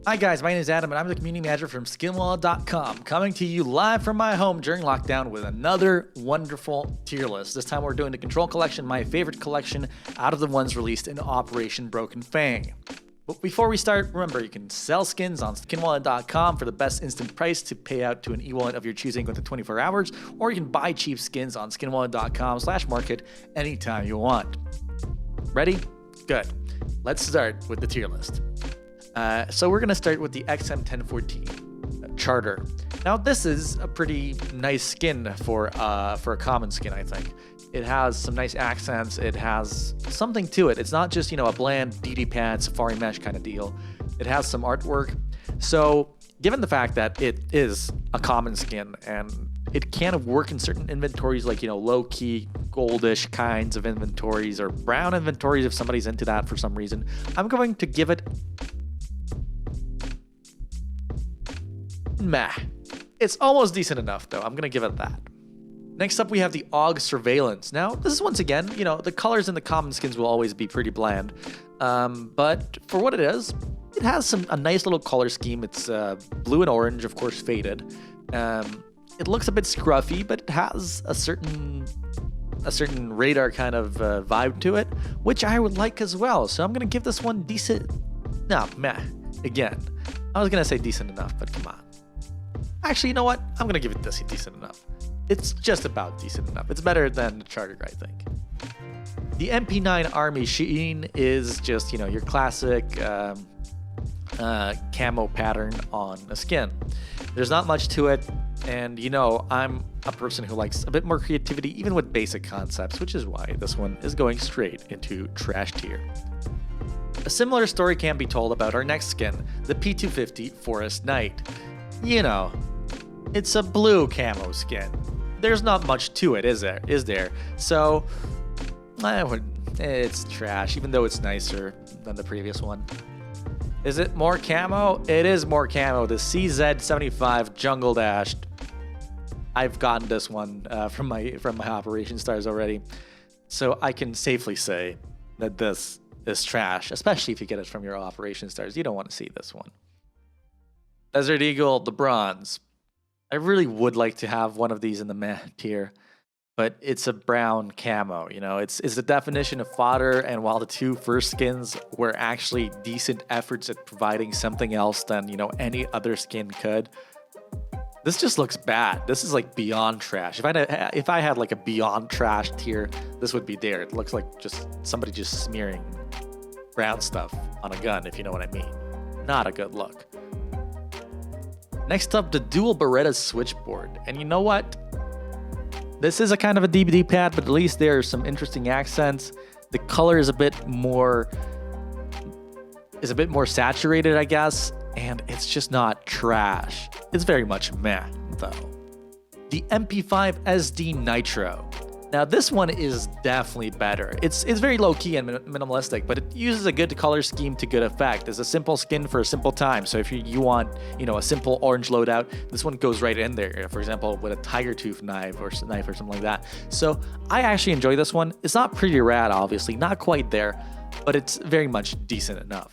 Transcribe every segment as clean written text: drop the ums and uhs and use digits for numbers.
Hi guys, my name is Adam and I'm the community manager from skinwallet.com, coming to you live from my home during lockdown with another wonderful tier list. This time we're doing the Control Collection, my favorite collection out of the ones released in Operation Broken Fang. But before we start, remember you can sell skins on skinwallet.com for the best instant price to pay out to an e-wallet of your choosing within 24 hours, or you can buy cheap skins on skinwallet.com/market anytime you want. Ready? Good. Let's start with the tier list. So we're going to start with the XM1014 Charter. Now this is a pretty nice skin for a common skin, I think. It has some nice accents, it has something to it. It's not just, a bland DD pad safari mesh kind of deal. It has some artwork. So given the fact that it is a common skin and it can work in certain inventories like, low-key, goldish kinds of inventories or brown inventories if somebody's into that for some reason, I'm going to give it meh. It's almost decent enough, though. I'm going to give it that. Next up, we have the AUG Surveillance. Now, this is once again, the colors in the common skins will always be pretty bland. But for what it is, it has a nice little color scheme. It's blue and orange, of course, faded. It looks a bit scruffy, but it has a certain radar kind of vibe to it, which I would like as well. So I'm going to give this one decent. No, meh. Again, I was going to say decent enough, but come on. Actually, you know what? I'm going to give it this decent enough. It's just about decent enough. It's better than the Charter, I think. The MP9 Army Sheen is just, your classic camo pattern on a skin. There's not much to it, and I'm a person who likes a bit more creativity, even with basic concepts, which is why this one is going straight into trash tier. A similar story can be told about our next skin, the P3000 Forest Knight. It's a blue camo skin. There's not much to it, is there? So, it's trash, even though it's nicer than the previous one. Is it more camo? It is more camo. The CZ75 Jungle Dash. I've gotten this one from my operation stars already, so I can safely say that this is trash, especially if you get it from your operation stars. You don't want to see this one. Desert Eagle, the bronze. I really would like to have one of these in the meh tier, but it's a brown camo. It's the definition of fodder, and while the two first skins were actually decent efforts at providing something else than, any other skin could, this just looks bad. This is like beyond trash. If I had like a beyond trash tier, this would be there. It looks like just somebody just smearing brown stuff on a gun, if you know what I mean. Not a good look. Next up, the dual Berettas switchboard. And you know what? This is a kind of a DVD pad, but at least there are some interesting accents. The color is a bit more saturated, I guess, and it's just not trash. It's very much meh, though. The MP5SD Nitro. Now this one is definitely better. It's very low-key and minimalistic, but it uses a good color scheme to good effect. It's a simple skin for a simple time. So if you want, a simple orange loadout, this one goes right in there. For example, with a tiger tooth knife or something like that. So I actually enjoy this one. It's not pretty rad, obviously, not quite there, but it's very much decent enough.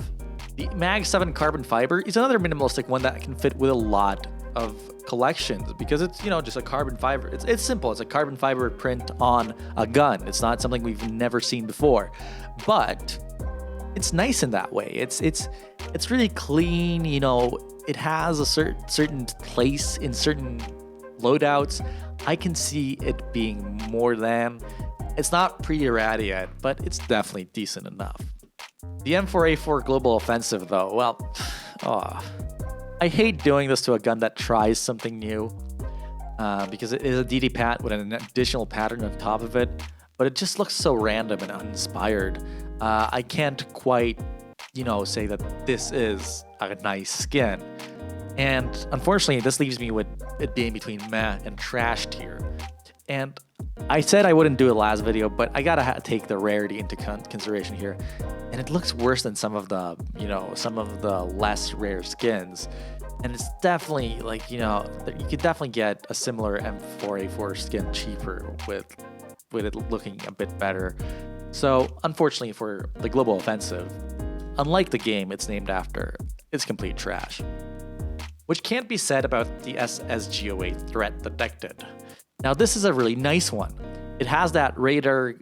The Mag7 Carbon fiber is another minimalistic one that can fit with a lot of collections because it's just a carbon fiber. It's simple. It's a carbon fiber print on a gun. It's not something we've never seen before, but it's nice in that way. It's really clean. It has a certain place in certain loadouts. I can see it being more than. It's not pretty rad yet, but it's definitely decent enough. The M4A4 Global Offensive, though, well, I hate doing this to a gun that tries something new because it is a DD pat with an additional pattern on top of it, but it just looks so random and uninspired. I can't quite, say that this is a nice skin. And unfortunately, this leaves me with it being between meh and trash tier. And I said I wouldn't do it last video, but I gotta take the rarity into consideration here. And it looks worse than some of the, less rare skins. And it's definitely like, you could definitely get a similar M4A4 skin cheaper with it looking a bit better. So unfortunately for the Global Offensive, unlike the game it's named after, it's complete trash. Which can't be said about the SSG08 threat detected. Now this is a really nice one. It has that radar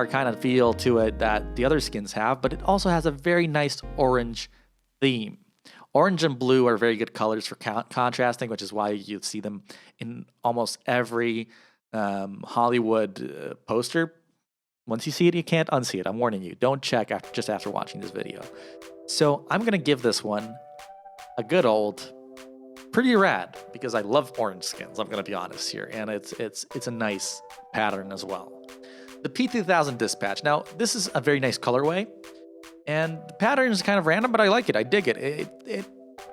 kind of feel to it that the other skins have, but it also has a very nice orange theme. Orange and blue are very good colors for contrasting, which is why you see them in almost every Hollywood poster. Once you see it, you can't unsee it. I'm warning you. Don't check just after watching this video. So I'm going to give this one a good old pretty rad, because I love orange skins, I'm going to be honest here. And it's a nice pattern as well. The P3000 Dispatch. Now, this is a very nice colorway. And the pattern is kind of random, but I like it. I dig it.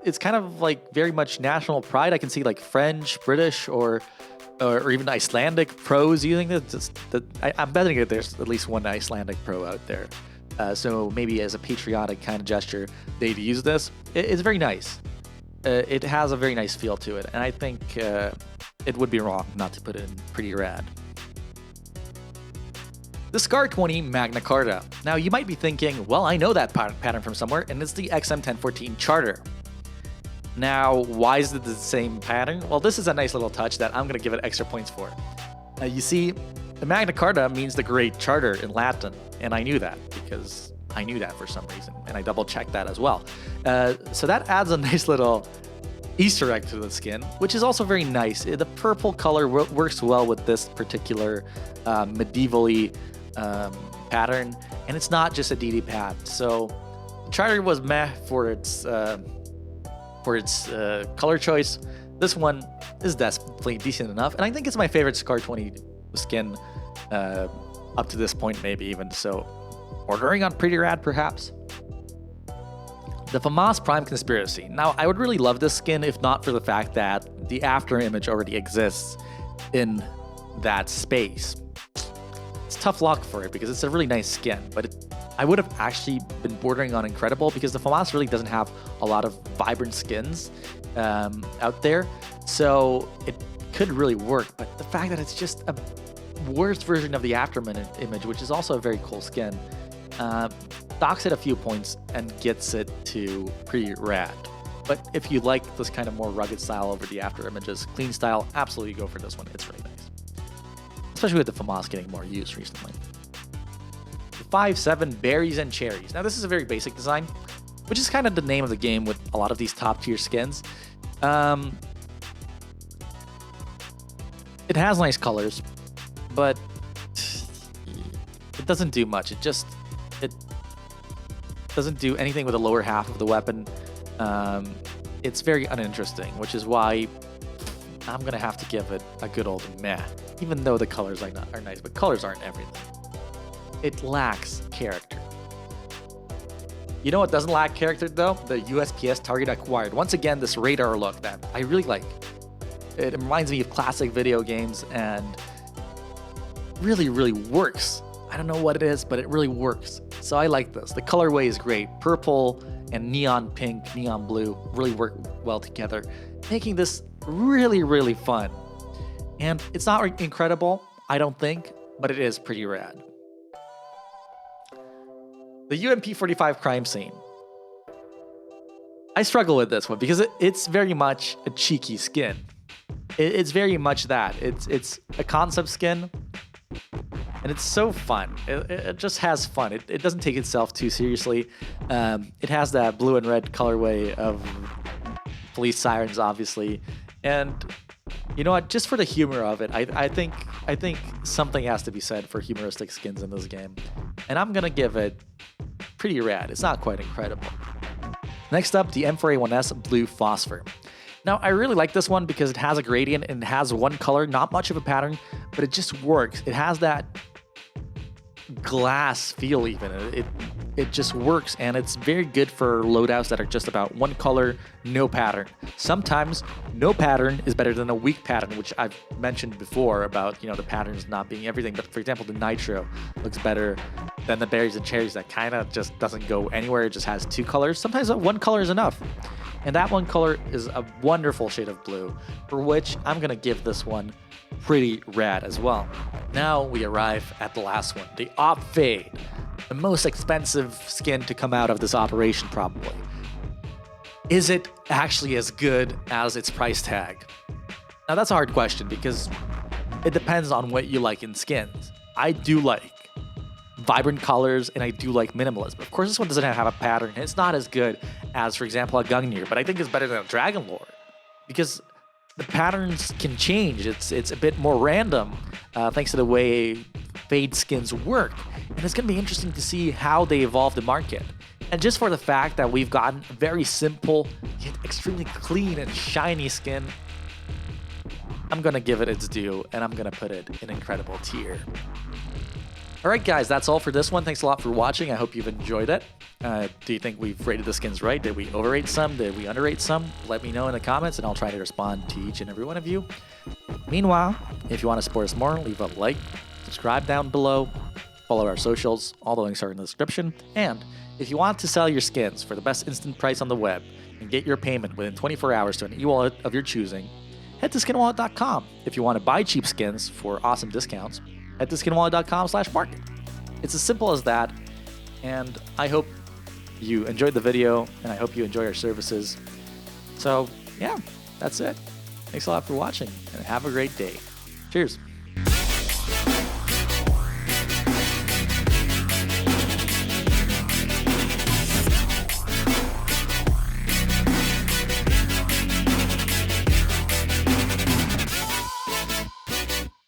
It's kind of like very much national pride. I can see like French, British, or even Icelandic pros using this. I'm betting that there's at least one Icelandic pro out there. So maybe as a patriotic kind of gesture, they'd use this. It's very nice. It has a very nice feel to it. And I think it would be wrong not to put it in pretty rad. The SCAR 20 Magna Carta. Now you might be thinking, well, I know that pattern from somewhere, and it's the XM1014 Charter. Now, why is it the same pattern? Well, this is a nice little touch that I'm going to give it extra points for. You see, the Magna Carta means the Great Charter in Latin, and I knew that because I knew that for some reason, and I double-checked that as well. So that adds a nice little Easter egg to the skin, which is also very nice. The purple color works well with this particular medievally pattern, and it's not just a DD pad. So the Charter was meh for its color choice. This one is definitely decent enough, and I think it's my favorite SCAR 20 skin up to this point, maybe even. So ordering on pretty rad, perhaps. The Famas Prime Conspiracy. Now, I would really love this skin if not for the fact that the after image already exists in that space. It's tough luck for it because it's a really nice skin, but I would have actually been bordering on incredible because the Famas really doesn't have a lot of vibrant skins out there, so it could really work. But the fact that it's just a worse version of the after image, which is also a very cool skin, docks it a few points and gets it to pretty rad. But if you like this kind of more rugged style over the after images, clean style, absolutely go for this one. It's really nice. Especially with the Famas getting more use recently. The 5.7 Berries and Cherries. Now this is a very basic design, which is kind of the name of the game with a lot of these top tier skins. It has nice colors, but it doesn't do much. It doesn't do anything with the lower half of the weapon. It's very uninteresting, which is why I'm gonna have to give it a good old meh, even though the colors are nice, but colors aren't everything. It lacks character. You know what doesn't lack character though? The USP-S target acquired. Once again, this radar look that I really like. It reminds me of classic video games and really, really works. I don't know what it is, but it really works. So I like this. The colorway is great. Purple and neon pink, neon blue really work well together, making this really, really fun. And it's not incredible, I don't think, but it is pretty rad. The UMP45 crime scene. I struggle with this one because it's very much a cheeky skin. It's very much that. It's a concept skin, and it's so fun. It just has fun. It doesn't take itself too seriously. It has that blue and red colorway of police sirens, obviously. And you know what? Just for the humor of it, I think something has to be said for humoristic skins in this game. And I'm gonna give it pretty rad. It's not quite incredible. Next up, the M4A1S Blue Phosphor. Now, I really like this one because it has a gradient and it has one color, not much of a pattern, but it just works. It has that glass feel even. It just works, and it's very good for loadouts that are just about one color, no pattern. Sometimes no pattern is better than a weak pattern, which I've mentioned before about, the patterns not being everything. But for example, the Nitro looks better than the Berries and Cherries that kind of just doesn't go anywhere. It just has two colors. Sometimes one color is enough. And that one color is a wonderful shade of blue, for which I'm going to give this one pretty rad as well. Now we arrive at the last one, the Op Fade, the most expensive skin to come out of this operation probably. is it actually as good as its price tag? Now that's a hard question because it depends on what you like in skins. I do like vibrant colors and I do like minimalism. Of course, this one doesn't have a pattern. It's not as good as, for example, a Gungnir, but I think it's better than a Dragon Lord because the patterns can change. It's a bit more random thanks to the way fade skins work. And it's going to be interesting to see how they evolve the market. And just for the fact that we've gotten a very simple yet extremely clean and shiny skin, I'm going to give it its due and I'm going to put it in incredible tier. Alright guys, that's all for this one. Thanks a lot for watching. I hope you've enjoyed it. Do you think we've rated the skins right? Did we overrate some? Did we underrate some? Let me know in the comments and I'll try to respond to each and every one of you. Meanwhile, if you want to support us more, leave a like, subscribe down below, follow our socials, all the links are in the description. And if you want to sell your skins for the best instant price on the web and get your payment within 24 hours to an e-wallet of your choosing, head to skinwallet.com. If you want to buy cheap skins for awesome discounts, head to skinwallet.com/market. It's as simple as that, and I hope you enjoyed the video, and I hope you enjoy our services. So, yeah, that's it. Thanks a lot for watching, and have a great day. Cheers.